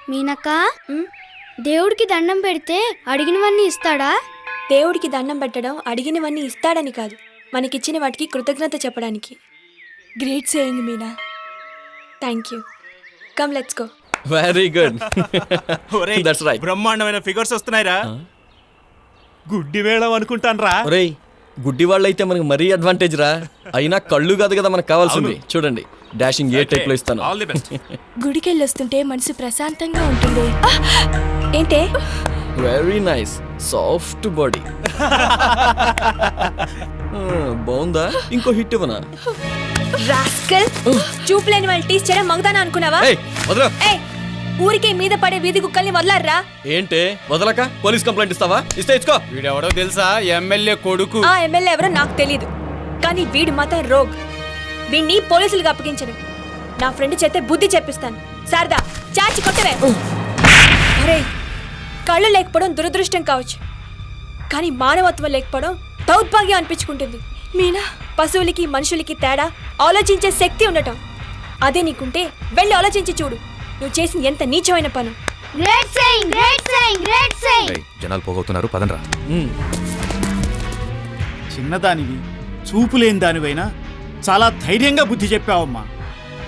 మీనక్క, దేవుడికి దండం పెడితే అడిగినవన్నీ ఇస్తాడా? దేవుడికి దండం పెట్టడం అడిగినవన్నీ ఇస్తాడని కాదు, మనకిచ్చిన వాటికి కృతజ్ఞత చెప్పడానికి. Great saying Meena. Thank you. Come let's go. Very good. That's right. బ్రహ్మాండమైన ఫిగర్స్ వస్తున్నాయిరా. గుడ్డి వేళం అనుకుంటాను రా. ఒరేయ్, గుడ్డి వాళ్ళైతే మనకి మరీ అడ్వాంటేజ్ రా. అయినా కళ్ళు కాదు కదా మనకు కావాల్సింది. చూడండి, డాషింగ్ ఏ టైప్ లో ఇస్తాను. All the best. గుడికెళ్ళి వస్తుంటే మనసు ప్రశాంతంగా ఉంటుంది. ఏంటే? Very nice, soft body. బాగుందా? ఇంకో హిట్ ఇవ్వనా? రాస్కల్, చూపులేని వాళ్ళు టీస్ చేయడం మగదానా అనుకున్నావా? ఏయ్, వదలు. ఏయ్, ఊరికే మీద పడే వీధి కుక్కల్ని వదలర్రా. ఏంటే వదలక పోలీస్ కంప్లైంట్ ఇస్తావా? ఇస్తే ఇచ్చుకో. వీడెవడో తెలుసా? ఎమ్మెల్యే కొడుకు. ఆ ఎమ్మెల్యే ఎవరో నాకు తెలీదు, కానీ వీడి మాత్రం రోగ్. వీడిని పోలీసులకు అప్పగించను. నా ఫ్రెండ్ చేతే బుద్ధి చెప్పిస్తాను. శారదా, చాచి కొట్టవే. అరే, కళ్ళు లేకపోవడం దురదృష్టం కావచ్చు, కానీ మానవత్వం లేకపోవడం దౌర్భాగ్యం అనిపించుకుంటుంది. మీనా, పశువులకి మనుషులకి తేడా ఆలోచించే శక్తి ఉండటం అదే నీకుంటే వెళ్ళి ఆలోచించి చూడు, నువ్వు చేసిన ఎంత నీచమైన పను. Great saying, great saying, great saying. జనాలు పోగొతున్నారు, పదండ్రా. చిన్నదానివి, చూపులేని దానివైనా చాలా ధైర్యంగా బుద్ధి చెప్పావమ్మా.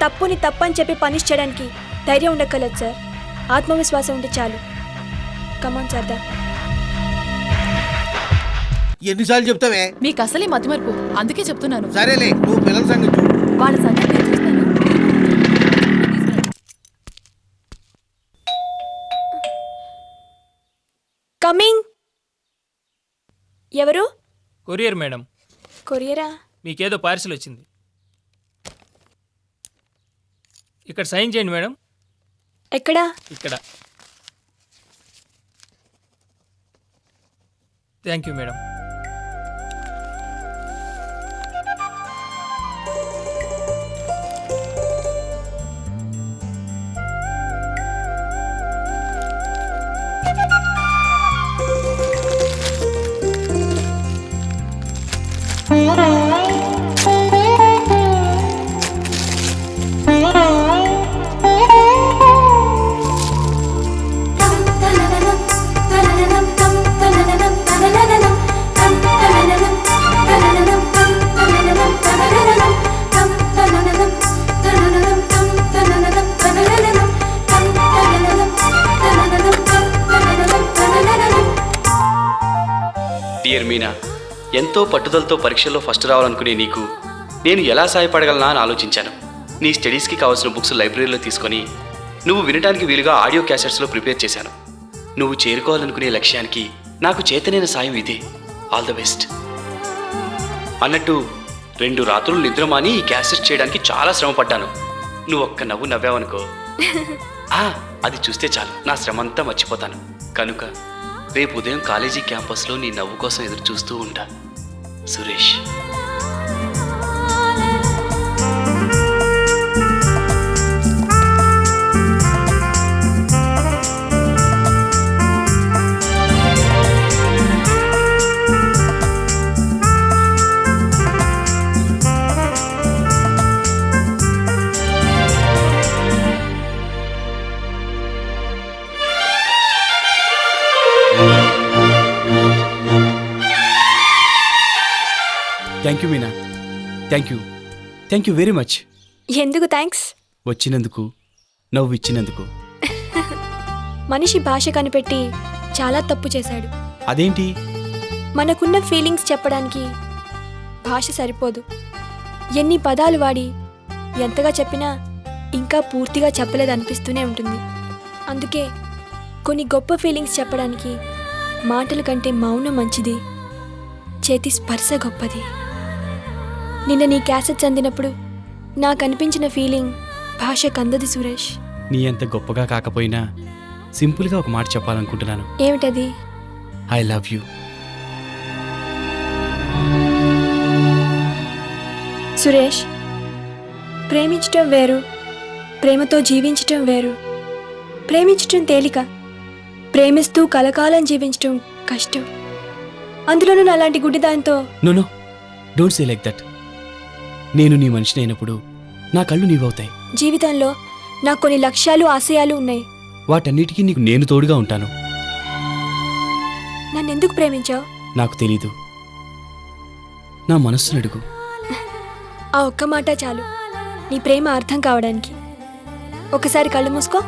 తప్పుని తప్పని చెప్పి పనిష్ చేయడానికి ధైర్యం ఉండక్కర్లేదు సార్, ఆత్మవిశ్వాసం ఉంటే చాలు. కమాన్ శారదా. ఎన్నిసార్లు చెప్తావే? మీకు అసలే మతిమరుపు, అందుకే చెప్తున్నాను. సరేలే, నువ్వు పిల్లల సంగతి చూడు. వాళ్ళ సంగతి నేను చూస్తాను. కమింగ్. ఎవరు? Courier madam. కొరియరా? మీకేదో పార్సిల్ వచ్చింది, ఇక్కడ సైన్ చేయండి మేడం. ఎక్కడా? ఇక్కడ. Thank you madam. Dear Meena, ఎంతో పట్టుదలతో పరీక్షల్లో ఫస్ట్ రావాలనుకునే నీకు నేను ఎలా సహాయపడగలనా అని ఆలోచించాను. నీ స్టడీస్కి కావాల్సిన బుక్స్ లైబ్రరీలో తీసుకొని నువ్వు వినడానికి వీలుగా ఆడియో క్యాసెట్స్లో ప్రిపేర్ చేశాను. నువ్వు చేరుకోవాలనుకునే లక్ష్యానికి నాకు చేతనైన సాయం ఇదే. All the best. అన్నట్టు 2 రాత్రులు నిద్రమాని ఈ క్యాసెట్ చేయడానికి చాలా శ్రమ పడ్డాను. నువ్వు ఒక్క నవ్వు నవ్వావనుకో, అది చూస్తే చాలు, నా శ్రమంతా మర్చిపోతాను. కనుక రేపు ఉదయం కాలేజీ క్యాంపస్లో నీ నవ్వు కోసం ఎదురు చూస్తూ ఉంటా. Suresh. Thank you Meena, thank you, thank you very much. ఎందుకు థ్యాంక్స్? వచ్చినందుకు, నవ్వు ఇచ్చినందుకు. మనిషి భాష కనిపెట్టి చాలా తప్పు చేశాడు. అదేంటి? మనకున్న ఫీలింగ్స్ చెప్పడానికి భాష సరిపోదు. ఎన్ని పదాలు వాడి ఎంతగా చెప్పినా ఇంకా పూర్తిగా చెప్పలేదనిపిస్తూనే ఉంటుంది. అందుకే కొన్ని గొప్ప ఫీలింగ్స్ చెప్పడానికి మాటల కంటే మౌనం మంచిది, చేతి స్పర్శ గొప్పది. నిన్న నీ క్యాసెట్స్ అందినప్పుడు నాకు అనిపించిన ఫీలింగ్ భాషకు అందది సురేష్. నీ అంత గొప్పగా కాకపోయినా సింపుల్గా ఒక మాట చెప్పాలనుకుంటున్నాను. ఏమిటది? I love you. సురేష్, ప్రేమించటం వేరు, ప్రేమతో జీవించటం వేరు. ప్రేమించటం తేలిక, ప్రేమిస్తూ కలకాలం జీవించటం కష్టం. అందులోనూ అలాంటి గుడ్డిదాంతో. No, don't say like that. నేను నీ మనిషిని అయినప్పుడు నా కళ్ళు నీవవుతాయి. జీవితంలో నాకు కొన్ని లక్ష్యాలు, ఆశయాలు ఉన్నాయి. వాటన్నిటికీ నీకు నేను తోడుగా ఉంటాను. నన్నెందుకు ప్రేమించావు? నాకు తెలీదు. నా మనస్సును అడుగు. ఆ ఒక్క మాట చాలు నీ ప్రేమ అర్థం కావడానికి. ఒకసారి కళ్ళు మూసుకో.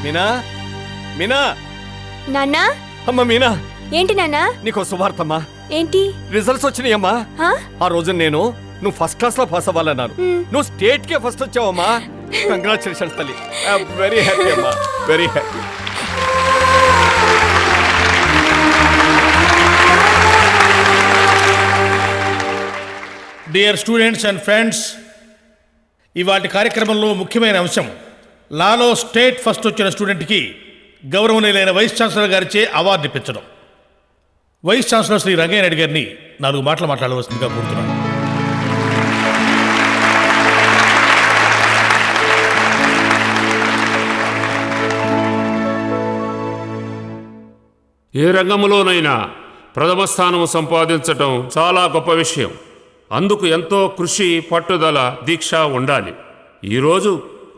మీనా, మీనా, నాన్నా, అమ్మ మీనా, ఏంటి నాన్నా? నీకు శుభార్తమ్మా. ఏంటి? రిజల్ట్స్ వచ్చినాయమ్మా. హా? ఆ రోజు నేను నువ్వు ఫస్ట్ క్లాస్ లో పాస్ అవ్వాలన్నాను. నువ్వు స్టేట్ కే ఫస్ట్ వచ్చావమ్మా. కంగ్రాచులేషన్స్ తల్లి. వెరీ హ్యాపీ అమ్మా, very happy. Dear students and friends, ఇవాటి కార్యక్రమంలో ముఖ్యమైన అంశం లాలో స్టేట్ ఫస్ట్ వచ్చిన స్టూడెంట్కి గౌరవనీయులైన వైస్ ఛాన్సలర్ గారిచే అవార్డు ఇప్పించడం. వైస్ ఛాన్సలర్ శ్రీ రంగయ్య నాయుడు గారిని 4 మాటలు మాట్లాడవలసిందిగా కోరుతున్నాను. ఏ రంగంలోనైనా ప్రథమ స్థానం సంపాదించటం చాలా గొప్ప విషయం. అందుకు ఎంతో కృషి, పట్టుదల, దీక్ష ఉండాలి. ఈరోజు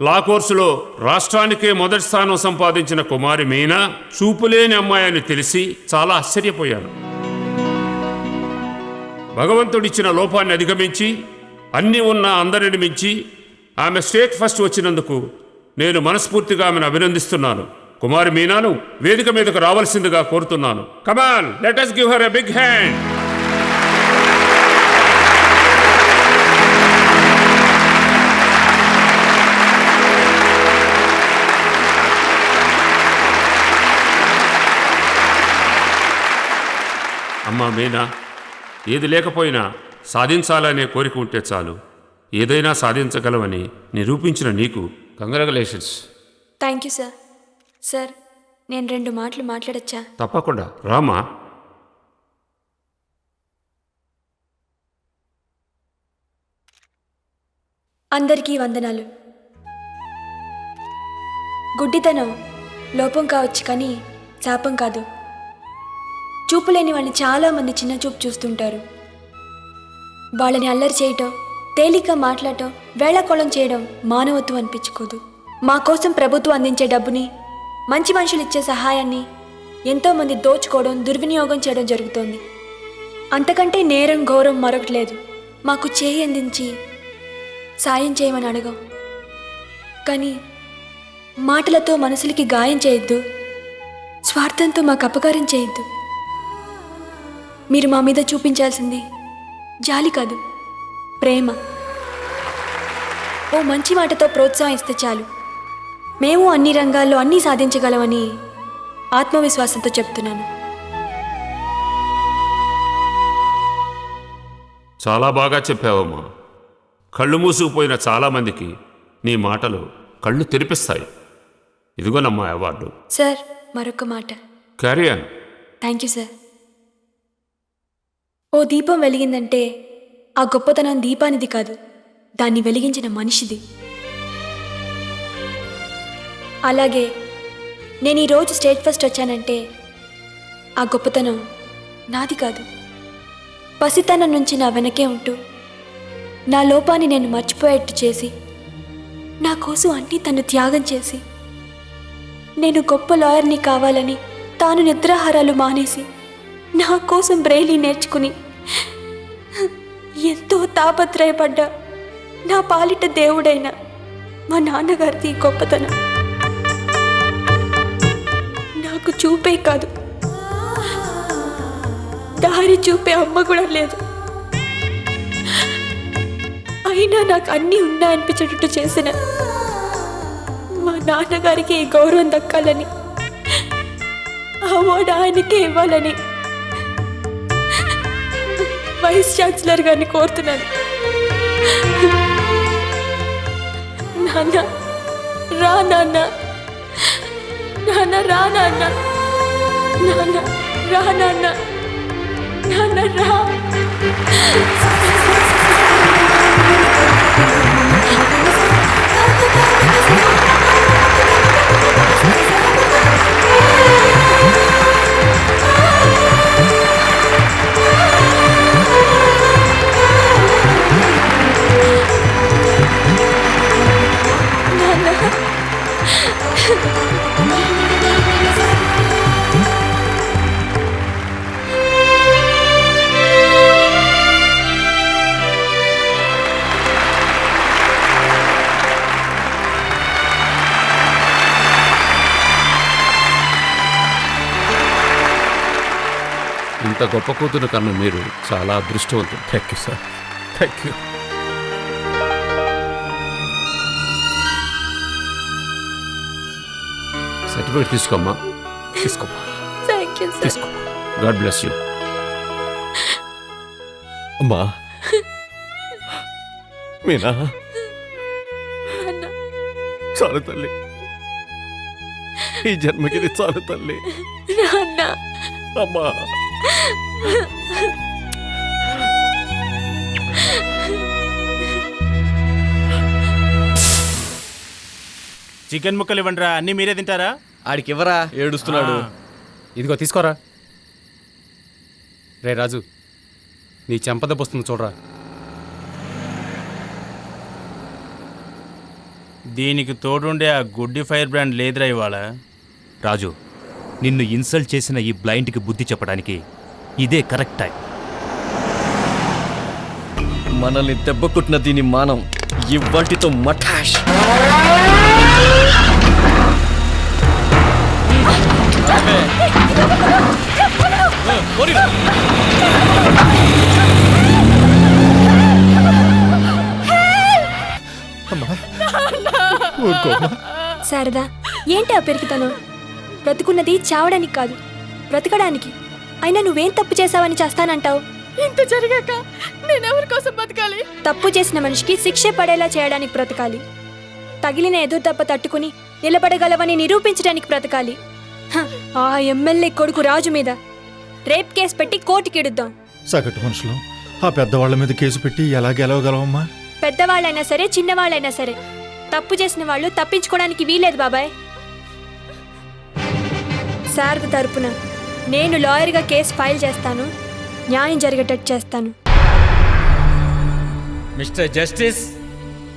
లా కోర్సులో రాష్ట్రానికే మొదటి స్థానం సంపాదించిన కుమారి మీనా చూపులేని అమ్మాయిని తెలిసి చాలా ఆశ్చర్యపోయాను. భగవంతుడిచ్చిన లోపాన్ని అధిగమించి అన్నీ ఉన్న అందరిని మించి ఆమె స్టేట్ ఫస్ట్ వచ్చినందుకు నేను మనస్ఫూర్తిగా ఆమెను అభినందిస్తున్నాను. కుమారి మీనాను వేదిక మీదకు రావాల్సిందిగా కోరుతున్నాను. కమాన్, let us give her a big hand. అమ్మా మీనా, ఏది లేకపోయినా సాధించాలనే కోరిక ఉంటే చాలు. ఏదైనా సాధించగలవని నిరూపించిన నీకు congratulations. Thank you sir. Sir, నేను 2 మాటలు మాట్లాడచ్చా? తప్పకుండా రామా. అందరికీ వందనాలు. గుడ్డితనం లోపం కావచ్చు కానీ శాపం కాదు. చూపులేని వాళ్ళని చాలామంది చిన్న చూపు చూస్తుంటారు. వాళ్ళని అల్లరి చేయటం, తేలిక మాట్లాడటం, వేళాకోళం చేయడం మానవత్వం అనిపించుకోదు. మా కోసం ప్రభుత్వం అందించే డబ్బుని, మంచి మనుషులు ఇచ్చే సహాయాన్ని ఎంతోమంది దోచుకోవడం, దుర్వినియోగం చేయడం జరుగుతోంది. అంతకంటే నేరం, ఘోరం మరొకటి లేదు. మాకు చేయి అందించి సాయం చేయమని అడగం, కానీ మాటలతో మనసులకి గాయం చేయొద్దు, స్వార్థంతో మాకు అపకారం చేయొద్దు. మీరు మా మీద చూపించాల్సింది జాలి కాదు, ప్రేమ. ఓ మంచి మాటతో ప్రోత్సాహం ఇస్తే చాలు. మేము అన్ని రంగాల్లో అన్నీ సాధించగలమని ఆత్మవిశ్వాసంతో చెప్తున్నాను. చాలా బాగా చెప్పావమ్మా. కళ్ళు మూసుకుపోయిన చాలామందికి నీ మాటలు కళ్ళు తెరిపిస్తాయి. ఇదిగోనమ్మా అవార్డు. సార్, మరొక మాట. Carry on. Thank you sir. ఓ దీపం వెలిగిందంటే ఆ గొప్పతనం దీపానిది కాదు, దాన్ని వెలిగించిన మనిషిది. అలాగే నేను ఈరోజు స్టేట్ ఫస్ట్ వచ్చానంటే ఆ గొప్పతనం నాది కాదు. పసితనం నుంచి నా వెనకే ఉంటూ నా లోపాన్ని నేను మర్చిపోయేట్టు చేసి నా కోసం అన్నీ తను త్యాగం చేసి, నేను గొప్ప లాయర్ని కావాలని తాను నిద్రాహారాలు మానేసి నా కోసం బ్రెయిలీ నేర్చుకుని ఎంతో తాపత్రయపడ్డా నా పాలిట దేవుడైన మా నాన్నగారిది ఈ గొప్పతనం. నాకు చూపే కాదు, దారి చూపే అమ్మ కూడా లేదు. అయినా నాకు అన్నీ ఉన్నాయనిపించేటట్టు చేసిన మా నాన్నగారికి ఈ గౌరవం దక్కాలని, అవార్డు ఆయనకే ఇవ్వాలని వైస్ ఛాన్సలర్ గారిని కోరుతున్నాను. నాన్న రా, నాన్న నాన్న రా, నాన్న నాన్న రా, నాన్న నాన్న రా. ఇంత గొప్ప కూతురు కన్నా మీరు చాలా అదృష్టవంతులు. Thank you sir, thank you. Certificate తీసుకోమ్మా. తీసుకోమ్మా, థ్యాంక్ యూ సార్. తీసుకో. God bless you. అమ్మా మీనా, చాలు తల్లి, ఈ జన్మకి ఇది చాలు తల్లి. నాన్న అమ్మా చికెన్ ముక్కలు ఇవ్వండిరా, అన్నీ మీరే తింటారా? ఆడికి ఇవ్వరా, ఏడుస్తున్నాడు. ఇదిగో తీసుకోరా. రే రాజు, నీ చెంపదెబ్బ వస్తుంది చూడరా. దీనికి తోడుండే ఆ గుడ్డి ఫైర్ బ్రాండ్ లేదురా ఇవాళ. రాజు, నిన్ను ఇన్సల్ట్ చేసిన ఈ బ్లైండ్కి బుద్ధి చెప్పడానికి ఇదే కరెక్ట్ టైం. మనల్ని దెబ్బ కొట్టిన దీని మానం ఇవ్వాటితో మఠాష్. శారదా, ఏంటి ఆ పెరిగితను? బ్రతుకున్నది చావడానికి కాదు, బ్రతకడానికి. అయినా నువ్వేం తప్పు చేసావని చేస్తానంటావు? ఇంత జరిగాక నేను ఎవరి కోసం బతకాలి? తప్పు చేసిన మనిషికి శిక్ష పడేలా చేయడానికి బ్రతకాలి. తగిలిన ఎదురు దెబ్బ తట్టుకుని నిలబడగలవని నిరూపించడానికి బ్రతకాలి. ఆ ఎమ్మెల్యే కొడుకు రాజు మీద రేప్ కేసు పెట్టి కోర్టుకిడుద్దాం. సగటు మనుషులు ఆ పెద్దవాళ్ల మీద కేసు పెట్టి ఎలా గెలవగలవమ్మా? పెద్దవాళ్ళైనా సరే, చిన్నవాళ్ళైనా సరే, తప్పు చేసిన వాళ్ళు తప్పించుకోవడానికి వీలేదు బాబాయ్. శారద తరపున నేను లాయర్గా కేసు ఫైల్ చేస్తాను, న్యాయం జరిగేటట్టు చేస్తాను. మిస్టర్ జస్టిస్,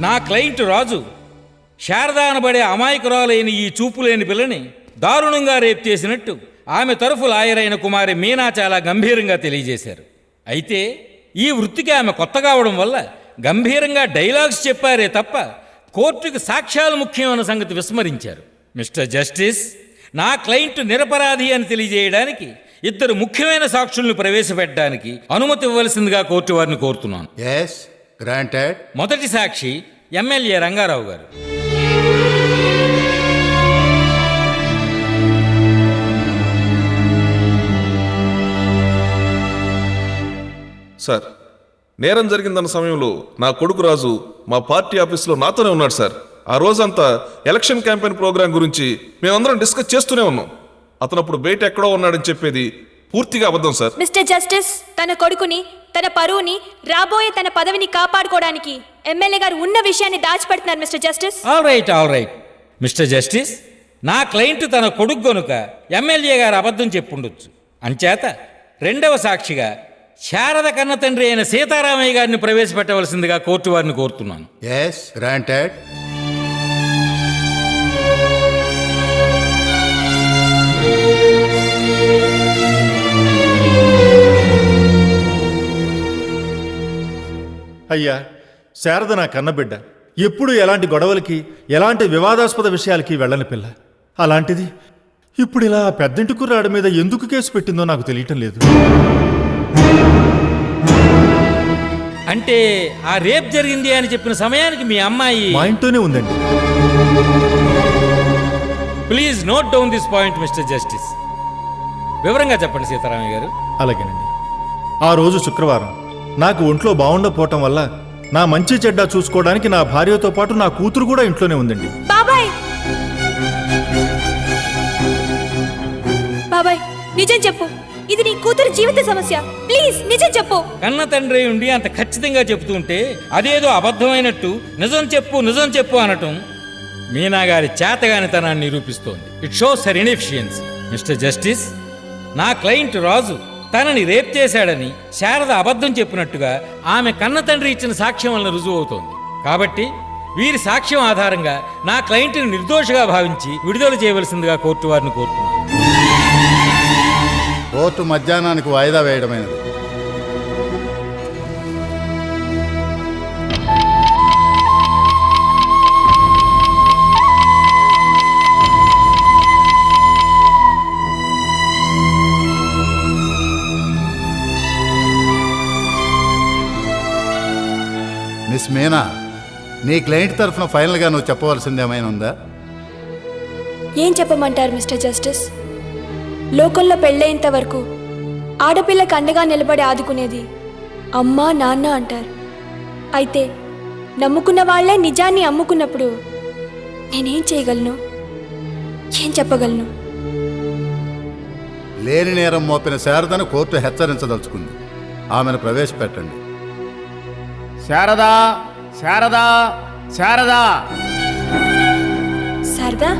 నా క్లయింట్ రాజు శారద అనబడే అమాయకురాలైన ఈ చూపులేని పిల్లని దారుణంగా రేప్ చేసినట్టు ఆమె తరఫు లాయర్ అయిన కుమారి మీనా చాలా గంభీరంగా తెలియజేశారు. అయితే ఈ వృత్తికి ఆమె కొత్త కావడం వల్ల గంభీరంగా డైలాగ్స్ చెప్పారే తప్ప కోర్టుకు సాక్ష్యాలు ముఖ్యమైన సంగతి విస్మరించారు. మిస్టర్ జస్టిస్, నా క్లయింట్ నిరపరాధి అని తెలియజేయడానికి ఇద్దరు ముఖ్యమైన సాక్షులను ప్రవేశపెట్టడానికి అనుమతి ఇవ్వవలసిందిగా కోర్టు వారిని కోరుతున్నాను. మొదటి సాక్షి ఎమ్మెల్యే రంగారావు గారు. సార్, నేరం జరిగిందన్న సమయంలో నా కొడుకు రాజు మా పార్టీ ఆఫీస్లో నాతోనే ఉన్నాడు సార్. ఆ రోజంతా ఎలక్షన్ క్యాంపెయిన్ ప్రోగ్రాం గురించి మేమందరం డిస్కస్ చేస్తూనే ఉన్నాం. అతను అప్పుడు బయట ఎక్కడో ఉన్నాడని చెప్పేది పూర్తిగా అబద్ధం సార్. మిస్టర్ జస్టిస్, తన కొడుకుని, తన పరువుని, రాబోయే తన పదవిని కాపాడుకోవడానికి ఎమ్మెల్యే గారు ఉన్న విషయాన్ని దాచిపెడుతున్నారు. Mister justice, all right mister justice, నా క్లయింట్ తన కొడుకు గనుక ఎమ్మెల్యే గారు అబద్ధం చెప్పుండొచ్చు. అంచేత రెండవ సాక్షిగా శారద కన్న తండ్రి అయిన సీతారామయ్య గారిని ప్రవేశపెట్టవలసిందిగా కోర్టు వారిని కోరుతున్నాను. అయ్యా, శారద నా కన్నబిడ్డ. ఎప్పుడు ఎలాంటి గొడవలకి, ఎలాంటి వివాదాస్పద విషయాలకి వెళ్ళని పిల్ల. అలాంటిది ఇప్పుడు ఇలా పెద్దంటి కుర్రాడి మీద ఎందుకు కేసు పెట్టిందో నాకు తెలియటం లేదు. అంటే ఆ రేప్ జరిగింది అని చెప్పిన సమయానికి మీ అమ్మాయి మా ఇంట్లోనే ఉందండి. Please note down this point mister justice. వివరంగా చెప్పండి సీతారామయ్య గారు. అలాగేనండి. ఆ రోజు శుక్రవారం నాకు ఒంట్లో బాగుండకపోవటం వల్ల నా మంచి చెడ్డ చూసుకోవడానికి నా భార్యతో పాటు నా కూతురు కూడా ఇంట్లోనే ఉందండి. బాబాయ్, బాబాయ్ నిజం చెప్పు. ఇది నీ కూతురు జీవిత సమస్య. ప్లీజ్ నిజం చెప్పు. కన్న తండ్రి ఉండి అంత ఖచ్చితంగా చెబుతూ ఉంటే అదేదో అబద్ధమైనట్టు నిజం చెప్పు అనటం మీనా గారి చేతగానితనాన్ని నిరూపిస్తోంది. It shows her inefficiency. Mister justice, నా క్లయింట్ రాజు తనని రేప్ చేశాడని శారద అబద్ధం చెప్పినట్టుగా ఆమె కన్న తండ్రి ఇచ్చిన సాక్ష్యం వలన రుజువు అవుతోంది. కాబట్టి వీరి సాక్ష్యం ఆధారంగా నా క్లయింట్ని నిర్దోషిగా భావించి విడుదల చేయవలసిందిగా కోర్టు వారిని కోరుతున్నాను. కోర్టు మధ్యాహ్నానికి వాయిదా వేయడమైనది. మిస్ మీనా, నీ క్లయింట్ తరఫున ఫైనల్గా నువ్వు చెప్పవలసింది ఏమైనా ఉందా? ఏం చెప్పమంటారు మిస్టర్ జస్టిస్? లోకంలో పెళ్ళేంత వరకు ఆడపిల్లకి అండగా నిలబడి ఆదుకునేది అమ్మా నాన్న అంటారు. అయితే నమ్ముకున్న వాళ్లే నిజాన్ని అమ్ముకున్నప్పుడు నేనేం చేయగలను? ఏం చెప్పగలను? లేని నేరం మోపిన శారదను కోర్టు హెచ్చరించదలుచుకుంది. ఆమెను ప్రవేశపెట్టండి. శారదా, శారదా, శారదా. శారదా?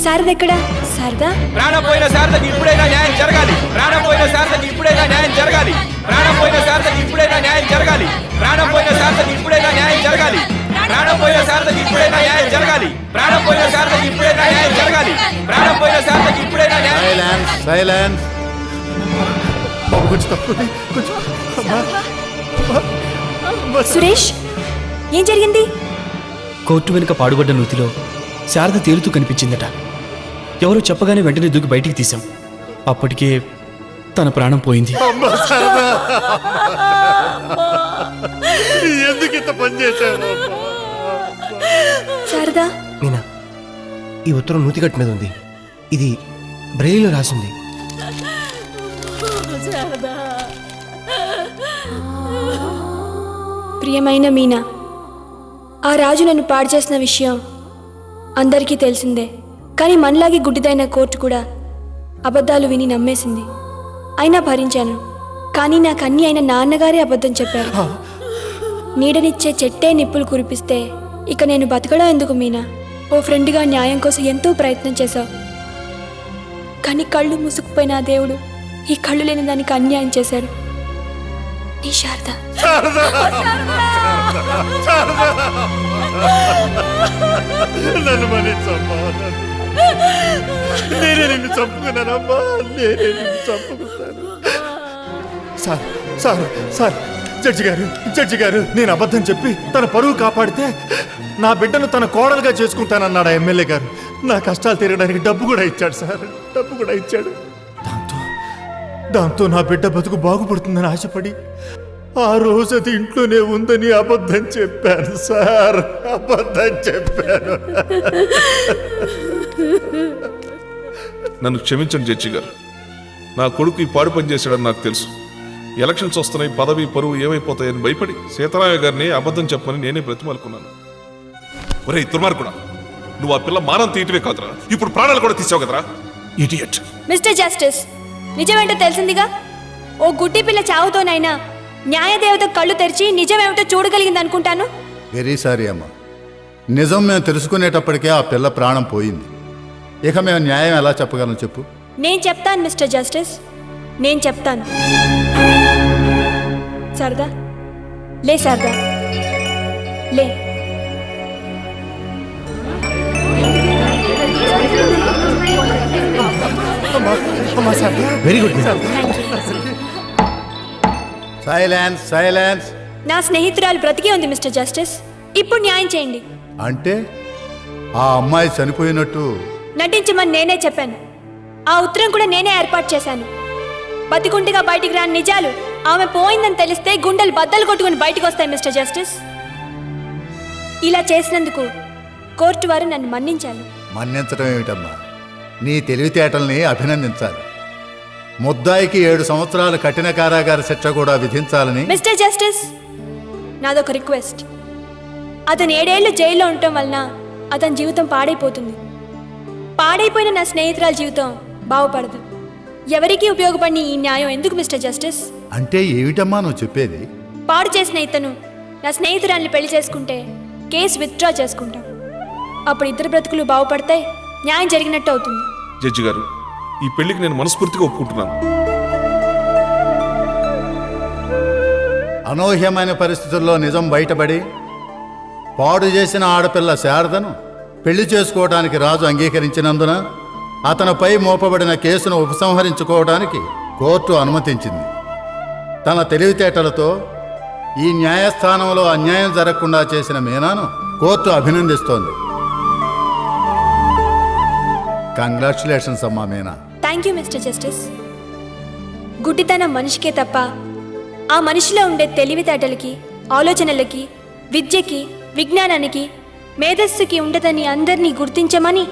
శారద ఎక్కడా? శారదా? ప్రాణం పోయిన శారదకి ఇప్పుడైనా న్యాయం జరగాలి. ప్రాణం పోయిన శారదకి ఇప్పుడైనా న్యాయం జరగాలి. ప్రాణం పోయిన శారదకి ఇప్పుడైనా న్యాయం జరగాలి. ప్రాణం పోయిన శారదకి ఇప్పుడైనా న్యాయం జరగాలి. ప్రాణం పోయిన శారదకి ఇప్పుడైనా న్యాయం జరగాలి. ప్రాణం పోయిన శారదకి ఇప్పుడైనా న్యాయం జరగాలి. ప్రాణం పోయిన శారదకి ఇప్పుడైనా న్యాయం. సైలెన్స్. సురేష్, ఏం జరిగింది? కోర్టు వెనుక పాడుబడ్డ నూతిలో శారద తేలుతూ కనిపించిందట. ఎవరో చెప్పగానే వెంటనే దూకి బయటికి తీశాం. అప్పటికే తన ప్రాణం పోయింది. ఎందుకు ఇంత పని చేశాను? శారదా? మీనా, ఈ ఉత్తరం నూతికట్టు మీద ఉంది. ఇది బ్రెయిల్లో రాసింది. ప్రియమైన మీనా, ఆ రాజు నన్ను పాడు చేసిన విషయం అందరికీ తెలిసిందే. కానీ మనలాగే గుడ్డిదైన కోర్టు కూడా అబద్ధాలు విని నమ్మేసింది. అయినా భరించాను. కానీ నాకు అన్నీ అయిన నాన్నగారే అబద్ధం చెప్పారు. నీడనిచ్చే చెట్టే నిప్పులు కురిపిస్తే ఇక నేను బతకడం ఎందుకు మీనా? ఓ ఫ్రెండ్గా న్యాయం కోసం ఎంతో ప్రయత్నం చేశావు. కానీ కళ్ళు మూసుకుపోయిన ఆ దేవుడు ఈ కళ్ళు లేని దానికి అన్యాయం చేశాడు. నీ శారద. నన్ను మన్నించమ్మా. నేనే నిన్ను చంపుకున్నానమ్మా. నేనే నిన్ను చంపుకున్నాను. సార్ సార్ సార్ జడ్జి గారు నేను అబద్ధం చెప్పి తన పరువు కాపాడితే నా బిడ్డను తన కోడలుగా చేసుకుంటానన్నాడు ఆ ఎమ్మెల్యే గారు. నా కష్టాలు తీరడానికి డబ్బు కూడా ఇచ్చాడు సార్. డబ్బు కూడా ఇచ్చాడు. దాంతో నా బిడ్డ బతుకు బాగుపడుతుందని ఆశపడి ఆ రోజు అది ఇంట్లోనే ఉందని అబద్ధం చెప్పాను సార్. అబద్ధం చెప్పాను. నన్ను క్షమించండి జడ్జి గారు. నా కొడుకు ఈ పాడు పని చేశాడని నాకు తెలుసు. ఎలక్షన్స్ వస్తున్నాయి, పదవి పరువు ఏమైపోతాయని భయపడి సీతారామయ్య గారిని అబద్ధం చెప్పమని నేనే బ్రతిమాలుకున్నాను. ఒరే దుర్మార్గుడా, నువ్వు ఆ పిల్ల మానం తీయటమే కాదురా, ఇప్పుడు ప్రాణాలు కూడా తీసావు కదరా, ఇడియట్. మిస్టర్ జస్టిస్, నిజమేంటో తెలిసిందిగా. ఓ గుడ్డి పిల్ల చావుతోనైనా న్యాయదేవత కళ్ళు తెరిచి నిజమేమిటో చూడగలిగింది అనుకుంటాను. వెరీ సారీ అమ్మా. నిజం మేము తెలుసుకునేటప్పటికే ఆ పిల్ల ప్రాణం పోయింది. ఇక మేము న్యాయం ఎలా చెప్పగలం చెప్పు? నేను చెప్తాను మిస్టర్ జస్టిస్, నేను చెప్తాను. శారదా, లే శారదా, లే. Very good. Silence silence. నా స్నేహితురాలు బ్రతికే ఉంది మిస్టర్ జస్టిస్. ఇప్పుడు న్యాయం చేయండి. అంటే ఆ అమ్మాయి చనిపోయినట్టు నటించమని నేనే చెప్పాను. ఆ ఉత్తరం కూడా నేనే ఏర్పాటు చేశాను. బతికుంటిగా బయటికి రాని నిజాలు ఆమె పోయిందని తెలిస్తే గుండెలు బద్దలు కొట్టుకుని బయటకు వస్తాయి మిస్టర్ జస్టిస్. ఇలా చేసినందుకు కోర్టు వారు నన్ను మన్నించాలి. మన్నించడం ఏమిటమ్మా, నీ తెలివితేటల్ని అభినందించాలి. ముద్దాయికి 7 సంవత్సరాల కఠిన కారాగార శిక్ష కూడా విధించాలని. మిస్టర్ జస్టిస్, నాదొక రిక్వెస్ట్. అతను 7 ఏళ్లు జైల్లో ఉండటం వలన అతని జీవితం పాడైపోతుంది. పాడైపోయిన నా స్నేహితురాల జీవితం బాగుపడదు. ఎవరికీ ఉపయోగపడిన ఈ న్యాయం ఎందుకు మిస్టర్ జస్టిస్? అంటే ఏమిటమ్మా నువ్వు చెప్పేది? పాడు చేసిన ఇతను నా స్నేహితురాల్ని పెళ్లి చేసుకుంటే కేసు విత్డ్రా చేసుకుంటాం. అప్పుడు ఇద్దరు బ్రతుకులు బాగుపడతాయి, న్యాయం జరిగినట్టు అవుతుంది. జడ్జి గారు, ఈ పెళ్లికి నేను మనస్ఫూర్తిగా ఒప్పుకుంటున్నాను. అనూహ్యమైన పరిస్థితుల్లో నిజం బయటపడి పాడు చేసిన ఆడపిల్ల శారదను పెళ్లి చేసుకోవడానికి రాజు అంగీకరించినందున అతనిపై మోపబడిన కేసును ఉపసంహరించుకోవడానికి కోర్టు అనుమతించింది. తన తెలివితేటలతో ఈ న్యాయస్థానంలో అన్యాయం జరగకుండా చేసిన మీనాను కోర్టు అభినందిస్తోంది. కంగ్రాచులేషన్స్ అమ్మా Meena. Thank you mister justice. గుడ్డితనం మనిషికే తప్ప ఆ మనిషిలో ఉండే తెలివితేటలకి, ఆలోచనలకి, విద్యకి, విజ్ఞానానికి, మేధస్సుకి ఉండదని అందరినీ గుర్తించమని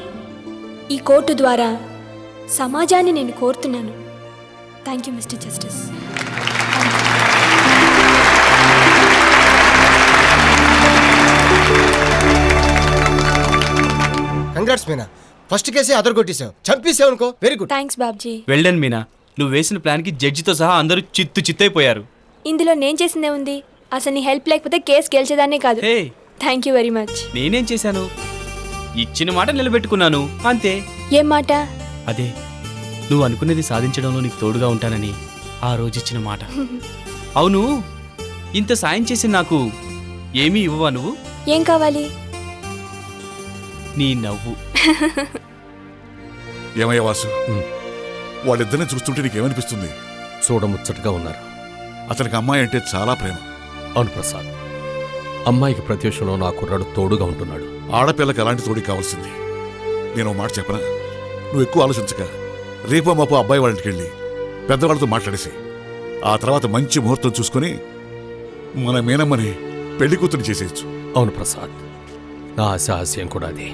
ఈ కోర్టు ద్వారా సమాజాన్ని నేను కోరుతున్నాను. Thank you mister justice. Congrats Meena, first కేసే అదరగొట్టేసావు, చంపేసావు అనుకో. Very good. Thanks Babji. Well done Meena, నువ్వు వేసిన ప్లాన్కి జడ్జితో సహా అందరూ చిత్తైపోయారు. ఇందులో నేను చేసిందే ఉంది. అసలు నీ హెల్ప్ లేకపోతే కేసు గెలిచేదాన్నే కాదు. Thank you very much. నేనేం చేశాను? ఇచ్చిన మాట నిలబెట్టుకున్నాను, అంతే. ఏం మాట? అదే, నువ్వు అనుకునేది సాధించడంలో నీకు తోడుగా ఉంటానని ఆ రోజు ఇచ్చిన మాట. అవును, ఇంత సాయం చేసి నాకు ఏమీ ఇవ్వవా నువ్వు? ఏం కావాలి? నీ నవ్వు. ఏమయ్య వాసు, వాళ్ళిద్దరిని చూస్తుంటే నీకేమనిపిస్తుంది? చూడముచ్చటగా ఉన్నారు. అతనికి అమ్మాయి అంటే చాలా ప్రేమ. అవును ప్రసాద్, అమ్మాయికి ప్రతి విషయంలో నా కుర్రాడు తోడుగా ఉంటున్నాడు. ఆడపిల్లకి అలాంటి తోడి కావాల్సింది. నేను ఓ మాట చెప్పనా, నువ్వు ఎక్కువ ఆలోచించక రేపో మాపో అబ్బాయి వాళ్ళ ఇంటికి వెళ్ళి పెద్దవాళ్ళతో మాట్లాడేసి ఆ తర్వాత మంచి ముహూర్తం చూసుకొని మన మేనమ్మని పెళ్లి కూతురు చేసేయచ్చు. అవును ప్రసాద్, నా ఆశయం కూడా అదే.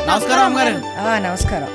నమస్కారం అమ్మగారు. నమస్కారం.